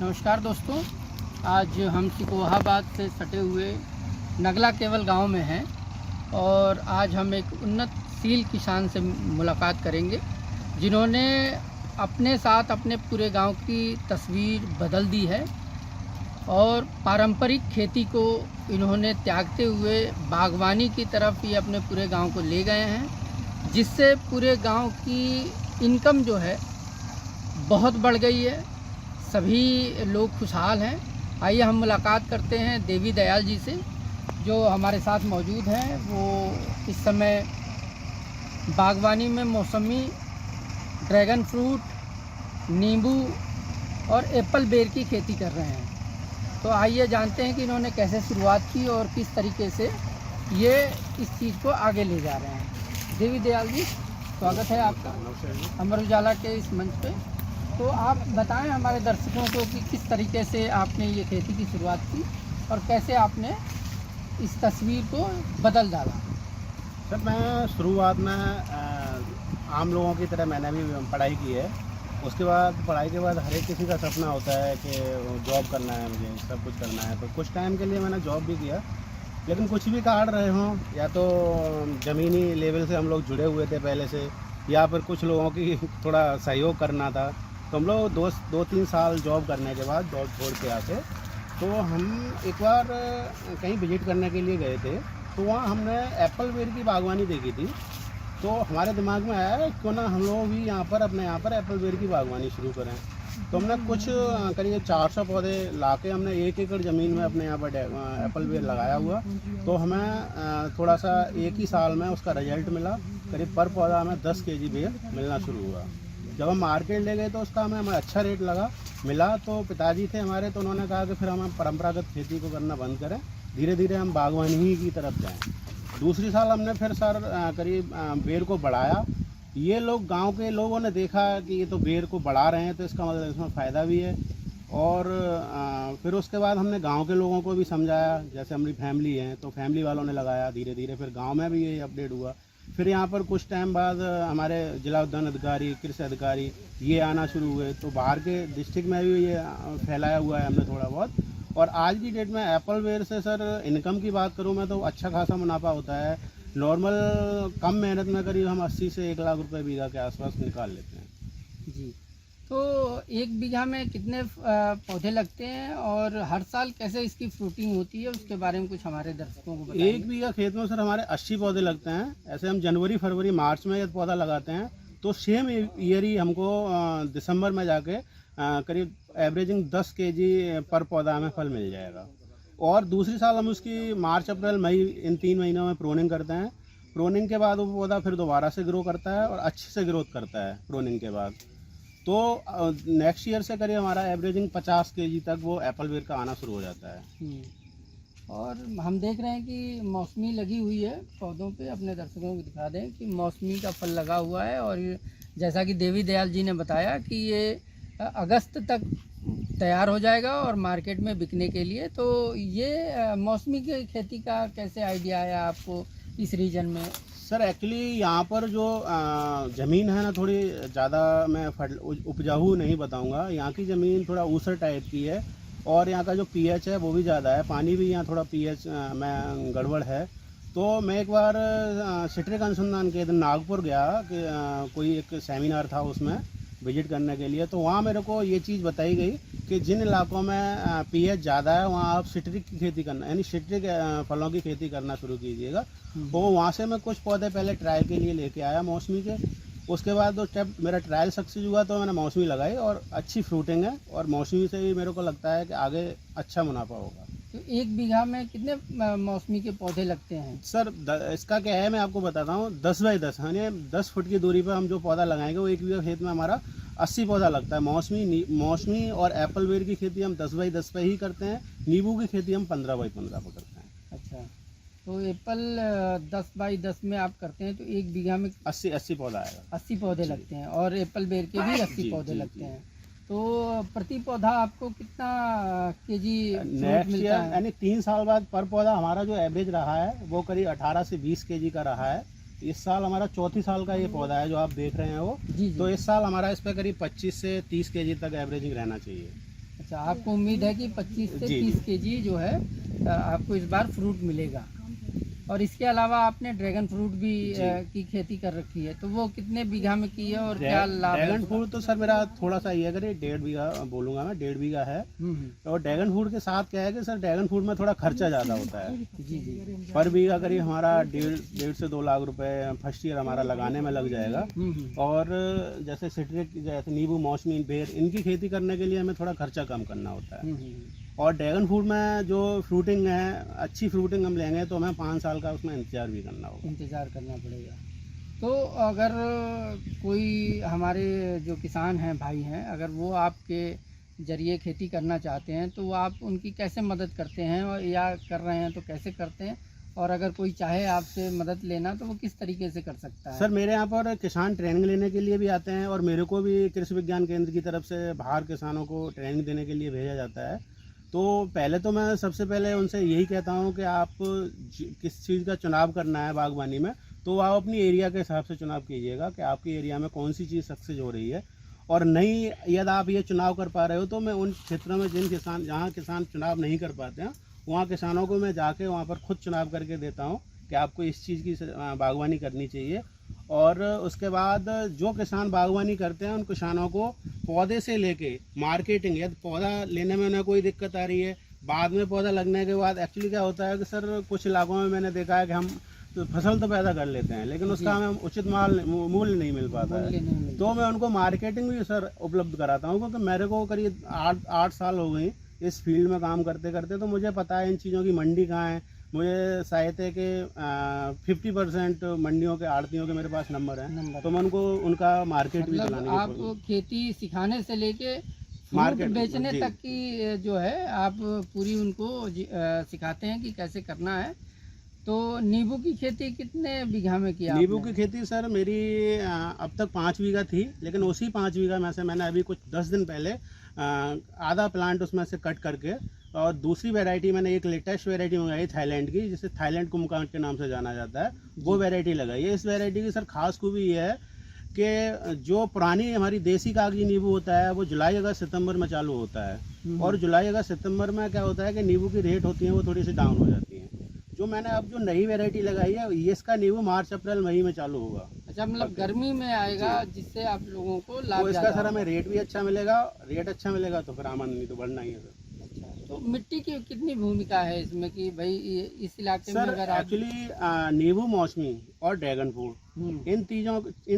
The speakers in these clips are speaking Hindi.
नमस्कार दोस्तों, आज हम सिकोहाबाद से सटे हुए नगला केवल गांव में हैं और आज हम एक उन्नतशील किसान से मुलाकात करेंगे जिन्होंने अपने साथ अपने पूरे गांव की तस्वीर बदल दी है और पारंपरिक खेती को इन्होंने त्यागते हुए बागवानी की तरफ ये अपने पूरे गांव को ले गए हैं, जिससे पूरे गांव की इनकम जो है बहुत बढ़ गई है। सभी लोग खुशहाल हैं। आइए हम मुलाकात करते हैं देवी दयाल जी से जो हमारे साथ मौजूद हैं। वो इस समय बागवानी में मौसमी, ड्रैगन फ्रूट, नींबू और एप्पल बेर की खेती कर रहे हैं। तो आइए जानते हैं कि इन्होंने कैसे शुरुआत की और किस तरीके से ये इस चीज़ को आगे ले जा रहे हैं। देवी दयाल जी, स्वागत है आपका अमर उजाला के इस मंच पे। तो आप बताएं हमारे दर्शकों को कि किस तरीके से आपने ये खेती की शुरुआत की और कैसे आपने इस तस्वीर को बदल डाला। सर, मैं शुरुआत में आम लोगों की तरह मैंने भी पढ़ाई की है। उसके बाद पढ़ाई के बाद हर एक किसी का सपना होता है कि जॉब करना है, मुझे सब कुछ करना है। तो कुछ टाइम के लिए मैंने जॉब भी किया, लेकिन कुछ भी काट रहे हों या तो ज़मीनी लेवल से हम लोग जुड़े हुए थे पहले से, या फिर कुछ लोगों की थोड़ा सहयोग करना था। तो हम लोग दो तीन साल जॉब करने के बाद जॉब छोड़ के आके तो हम एक बार कहीं विजिट करने के लिए गए थे। तो वहाँ हमने एप्पल बेर की बागवानी देखी थी। तो हमारे दिमाग में आया क्यों ना हम लोग भी अपने यहाँ पर एप्पल बेर की बागवानी शुरू करें। तो हमने कुछ करीब 400 पौधे लाके हमने 1 एकड़ ज़मीन में अपने यहाँ पर एप्पल बेर लगाया हुआ। तो हमें थोड़ा सा एक ही साल में उसका रिजल्ट मिला। करीब पर पौधा हमें 10 kg बेर मिलना शुरू हुआ। जब हम मार्केट ले गए तो उसका हमें अच्छा रेट मिला। तो पिताजी थे हमारे, तो उन्होंने कहा कि फिर हम परंपरागत खेती को करना बंद करें, धीरे धीरे हम बागवानी ही की तरफ जाएं। दूसरी साल हमने फिर सर करीब बेर को बढ़ाया। ये लोग गांव के लोगों ने देखा कि ये तो बेर को बढ़ा रहे हैं, तो इसका मतलब इसमें फ़ायदा भी है। और फिर उसके बाद हमने गांव के लोगों को भी समझाया, जैसे हमारी फैमिली है तो फैमिली वालों ने लगाया। धीरे धीरे फिर गांव में भी ये अपडेट हुआ। फिर यहाँ पर कुछ टाइम बाद हमारे जिला उद्यान अधिकारी, कृषि अधिकारी ये आना शुरू हुए। तो बाहर के डिस्ट्रिक्ट में भी ये फैलाया हुआ है हमने थोड़ा बहुत। और आज की डेट में एप्पल बेर से सर इनकम की बात करूँ मैं तो अच्छा खासा मुनाफा होता है। नॉर्मल कम मेहनत में करीब हम 80 से 1 लाख रुपए बीघा के आसपास निकाल लेते हैं जी। तो 1 बीघा में कितने पौधे लगते हैं और हर साल कैसे इसकी फ्रूटिंग होती है, उसके बारे में कुछ हमारे दर्शकों को बताइए। 1 बीघा खेत में सर हमारे 80 पौधे लगते हैं। ऐसे हम जनवरी, फरवरी, मार्च में ये पौधा लगाते हैं तो सेम ईयर ही हमको दिसंबर में जाके करीब एवरेजिंग 10 kg पर पौधा हमें फल मिल जाएगा। और दूसरी साल हम उसकी मार्च, अप्रैल, मई इन 3 महीनों में प्रूनिंग करते हैं। प्रूनिंग के बाद वो पौधा फिर दोबारा से ग्रो करता है और अच्छे से ग्रोथ करता है प्रूनिंग के बाद। तो नेक्स्ट ईयर से करीब हमारा एवरेजिंग 50 kg तक वो एप्पल बेर का आना शुरू हो जाता है। और हम देख रहे हैं कि मौसमी लगी हुई है पौधों पे। अपने दर्शकों को दिखा दें कि मौसमी का फल लगा हुआ है और जैसा कि देवी दयाल जी ने बताया कि ये अगस्त तक तैयार हो जाएगा और मार्केट में बिकने के लिए। तो ये मौसमी की खेती का कैसे आइडिया आया आपको इस रीजन में? सर एक्चुअली यहाँ पर जो ज़मीन है ना, थोड़ी ज़्यादा मैं उपजाऊ नहीं बताऊँगा। यहाँ की ज़मीन थोड़ा ऊसर टाइप की है और यहाँ का जो पीएच है वो भी ज़्यादा है। पानी भी यहाँ थोड़ा पीएच में गड़बड़ है। तो मैं एक बार सिट्रिक अनुसंधान के दिन नागपुर गया कि कोई एक सेमिनार था, उसमें विजिट करने के लिए। तो वहाँ मेरे को ये चीज़ बताई गई कि जिन इलाकों में पीएच ज़्यादा है वहाँ आप सिट्रिक की खेती करना, यानी सिट्रिक फलों की खेती करना शुरू कीजिएगा। तो वहाँ से मैं कुछ पौधे पहले ट्रायल के लिए लेके आया मौसमी के। उसके बाद तो जब मेरा ट्रायल सक्सेस हुआ तो मैंने मौसमी लगाई और अच्छी फ्रूटिंग है और मौसमी से भी मेरे को लगता है कि आगे अच्छा मुनाफा होगा। तो 1 बीघा में कितने मौसमी के पौधे लगते हैं? सर इसका क्या है मैं आपको बताता हूँ। 10 बाई 10 यानी 10 फुट की दूरी पर हम जो पौधा लगाएंगे वो 1 बीघा खेत में हमारा 80 पौधा लगता है। मौसमी और एप्पल बेर की खेती हम 10 बाई 10 पे ही करते हैं। नींबू की खेती हम 15 बाई 15 पे करते हैं। अच्छा, तो एप्पल 10 बाई 10 में आप करते हैं तो 1 बीघा में 80 पौधा आएगा। 80 पौधे लगते हैं और एप्पल बेर के भी 80 पौधे लगते हैं। तो प्रति पौधा आपको कितना केजी नेक्स्ट ईयर यानी 3 साल बाद पर पौधा हमारा जो एवरेज रहा है वो करीब 18 से 20 kg का रहा है। इस साल हमारा चौथी साल का ये पौधा है जो आप देख रहे हैं वो। जी। तो इस साल हमारा इस पर करीब 25 से 30 kg तक एवरेजिंग रहना चाहिए। अच्छा, आपको उम्मीद है कि 25 से जी, 30 जी। केजी जो है आपको इस बार फ्रूट मिलेगा। और इसके अलावा आपने ड्रैगन फ्रूट भी जी। की खेती कर रखी है, तो वो कितने बीघा में की है और क्या लाभ है ड्रैगन उसका? फ्रूट तो सर मेरा थोड़ा सा ये करे 1.5 बीघा बोलूँगा मैं, 1.5 बीघा है। और ड्रैगन फ्रूट के साथ क्या है कि सर ड्रैगन फ्रूट में थोड़ा खर्चा ज़्यादा होता है। जी जी। पर बीघा करीब हमारा 1.5 से 2 लाख रुपए फर्स्ट ईयर हमारा लगाने में लग जाएगा। और जैसे सिट्रिक, जैसे नींबू, मौसमी, बेर, इनकी खेती करने के लिए हमें थोड़ा खर्चा कम करना होता है। और ड्रैगन फ्रूट में जो फ्रूटिंग है, अच्छी फ्रूटिंग हम लेंगे तो हमें 5 साल का उसमें इंतजार भी करना होगा। इंतज़ार करना पड़ेगा। तो अगर कोई हमारे जो किसान हैं, भाई हैं, अगर वो आपके ज़रिए खेती करना चाहते हैं तो वो आप उनकी कैसे मदद करते हैं, और या कर रहे हैं तो कैसे करते हैं? और अगर कोई चाहे आपसे मदद लेना तो वो किस तरीके से कर सकता है? सर मेरे यहाँ पर किसान ट्रेनिंग लेने के लिए भी आते हैं, और मेरे को भी कृषि विज्ञान केंद्र की तरफ से बाहर किसानों को ट्रेनिंग देने के लिए भेजा जाता है। तो पहले तो मैं सबसे पहले उनसे यही कहता हूँ कि आप किस चीज़ का चुनाव करना है बागवानी में, तो आप अपनी एरिया के हिसाब से चुनाव कीजिएगा कि आपकी एरिया में कौन सी चीज़ सक्सेस हो रही है। और नहीं, यदि आप ये चुनाव कर पा रहे हो तो मैं उन क्षेत्रों में जहाँ किसान चुनाव नहीं कर पाते हैं, वहाँ किसानों को मैं जाके वहाँ पर खुद चुनाव करके देता हूँ कि आपको इस चीज़ की बागवानी करनी चाहिए। और उसके बाद जो किसान बागवानी करते हैं उन किसानों को पौधे से लेके मार्केटिंग, यदि पौधा लेने में उन्हें कोई दिक्कत आ रही है, बाद में पौधा लगने के बाद एक्चुअली क्या होता है कि सर कुछ इलाकों में मैंने देखा है कि हम तो फसल तो पैदा कर लेते हैं लेकिन उसका हमें उचित मूल्य नहीं मिल पाता है। तो मैं उनको मार्केटिंग भी सर उपलब्ध कराता हूँ, क्योंकि मेरे को करीब 8 साल हो गई इस फील्ड में काम करते करते, तो मुझे पता है इन चीज़ों की मंडी कहाँ है। मुझे शायद है कि 50% मंडियों के, आड़तियों के मेरे पास नंबर है, तो मैं उनको उनका मार्केट भी मतलब चलाने आप खेती सिखाने से लेके फ्रूट मार्केट बेचने जी। तक की जो है आप पूरी उनको सिखाते हैं कि कैसे करना है। तो नींबू की खेती कितने बीघा में किया नींबू आपने? की खेती सर मेरी अब तक 5 बीघा थी, लेकिन उसी 5 बीघा में से मैंने अभी कुछ 10 दिन पहले आधा प्लांट उसमें से कट करके और दूसरी वैरायटी, मैंने एक लेटेस्ट वैरायटी मंगाई थाईलैंड की, जिसे थाईलैंड कुमकांड के नाम से जाना जाता है, वो वैरायटी लगाई है। इस वैरायटी की सर खास खूबी ये है कि जो पुरानी हमारी देसी कागजी नींबू होता है वो जुलाई अगस्त सितंबर में चालू होता है, और जुलाई अगस्त सितंबर में क्या होता है कि नींबू की रेट होती है वो थोड़ी सी डाउन हो जाती है। जो मैंने अब जो नई वैरायटी लगाई है ये इसका नींबू मार्च अप्रैल मई में चालू होगा। अच्छा, मतलब गर्मी में आएगा जिससे आप लोगों को लाभ तो इसका ज़्यादा सर हमें होगा। रेट भी अच्छा मिलेगा, रेट अच्छा मिलेगा तो फिर आमदनी तो बढ़ना ही है सर। अच्छा, तो मिट्टी की कितनी भूमिका है इसमें कि भाई इस इलाके में सर अगर आप एक्चुअली नींबू, मौसमी और ड्रैगन फ्रूट, इन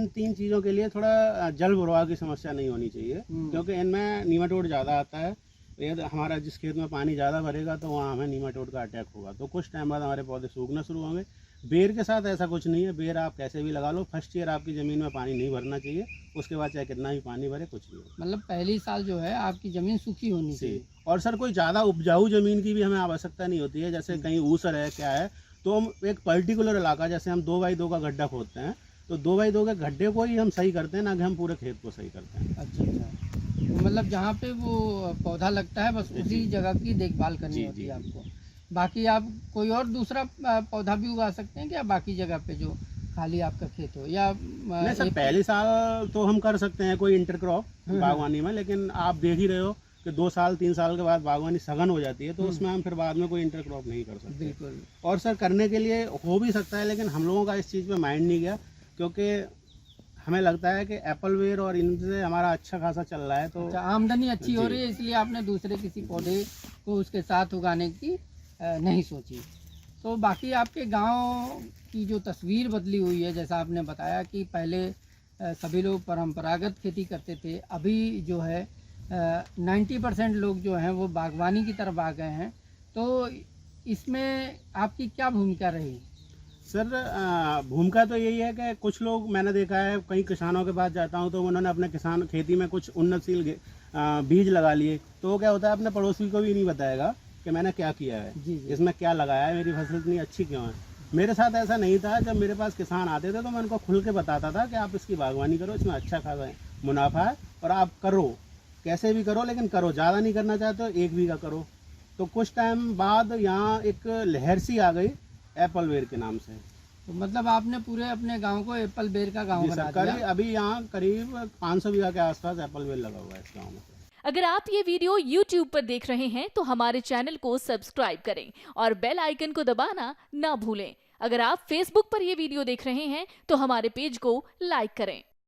3 चीज़ों के लिए थोड़ा जल प्रवाह की समस्या नहीं होनी चाहिए, क्योंकि इनमें नीमाटोड ज़्यादा आता है। यदि हमारा जिस खेत में पानी ज़्यादा भरेगा तो वहाँ हमें नीमाटोड का अटैक होगा, तो कुछ टाइम बाद हमारे पौधे सूखना शुरू होंगे। बेर के साथ ऐसा कुछ नहीं है, बेर आप कैसे भी लगा लो, फर्स्ट ईयर आपकी ज़मीन में पानी नहीं भरना चाहिए, उसके बाद चाहे कितना भी पानी भरे कुछ नहीं होगा। मतलब पहली साल जो है आपकी ज़मीन सूखी होनी जी। चाहिए। और सर कोई ज़्यादा उपजाऊ ज़मीन की भी हमें आवश्यकता नहीं होती है, जैसे कहीं ऊसर है क्या है, तो हम एक पर्टिकुलर इलाका, जैसे हम 2x2 का गड्ढा खोदते हैं, तो 2x2 के गड्ढे को ही हम सही करते हैं, ना कि हम पूरे खेत को सही करते हैं। अच्छा अच्छा, तो मतलब जहाँ पे वो पौधा लगता है बस उसी जगह की देखभाल करनी जी, होती जी, है जी। आपको। बाकी आप कोई और दूसरा पौधा भी उगा सकते हैं क्या बाकी जगह पे जो खाली आपका खेत हो, या नहीं सर, पहले साल तो हम कर सकते हैं कोई इंटरक्रॉप बागवानी में, लेकिन आप देख ही रहे हो कि 2 साल 3 साल के बाद बागवानी सघन हो जाती है, तो उसमें हम फिर बाद में कोई इंटरक्रॉप नहीं कर सकते। बिल्कुल। और सर करने के लिए हो भी सकता है, लेकिन हम लोगों का इस चीज़ पे माइंड नहीं गया, क्योंकि हमें लगता है कि एप्पल वेयर और इनसे हमारा अच्छा खासा चल रहा है, तो अच्छा, आमदनी अच्छी हो जी। रही है, इसलिए आपने दूसरे किसी पौधे को उसके साथ उगाने की नहीं सोची। तो बाकी आपके गांव की जो तस्वीर बदली हुई है, जैसा आपने बताया कि पहले सभी लोग परंपरागत खेती करते थे, अभी जो है 90% लोग जो हैं वो बागवानी की तरफ आ गए हैं, तो इसमें आपकी क्या भूमिका रही? सर भूमिका तो यही है कि कुछ लोग, मैंने देखा है कई किसानों के पास जाता हूँ तो उन्होंने अपने किसान खेती में कुछ उन्नतशील बीज लगा लिए, तो वो क्या होता है अपने पड़ोसी को भी नहीं बताएगा कि मैंने क्या किया है, जी जी। इसमें क्या लगाया है, मेरी फसल इतनी अच्छी क्यों है। मेरे साथ ऐसा नहीं था, जब मेरे पास किसान आते थे तो मैं उनको खुल के बताता था कि आप इसकी बागवानी करो, इसमें अच्छा खासा मुनाफा है, और आप करो, कैसे भी करो, लेकिन करो, ज़्यादा नहीं करना चाहते हो 1 बीघा करो। तो कुछ टाइम बाद यहाँ एक लहर सी आ गई एप्पल वेयर के नाम से। तो मतलब आपने पूरे अपने गांव को एप्पल बेर का गांव जी बना सर, दिया। अभी यहाँ करीब 500 बीघा के आसपास एप्पल वेयर लगा हुआ है इस गाँव में। अगर आप ये वीडियो YouTube पर देख रहे हैं तो हमारे चैनल को सब्सक्राइब करें और बेल आइकन को दबाना ना भूलें। अगर आप Facebook पर ये वीडियो देख रहे हैं तो हमारे पेज को लाइक करें।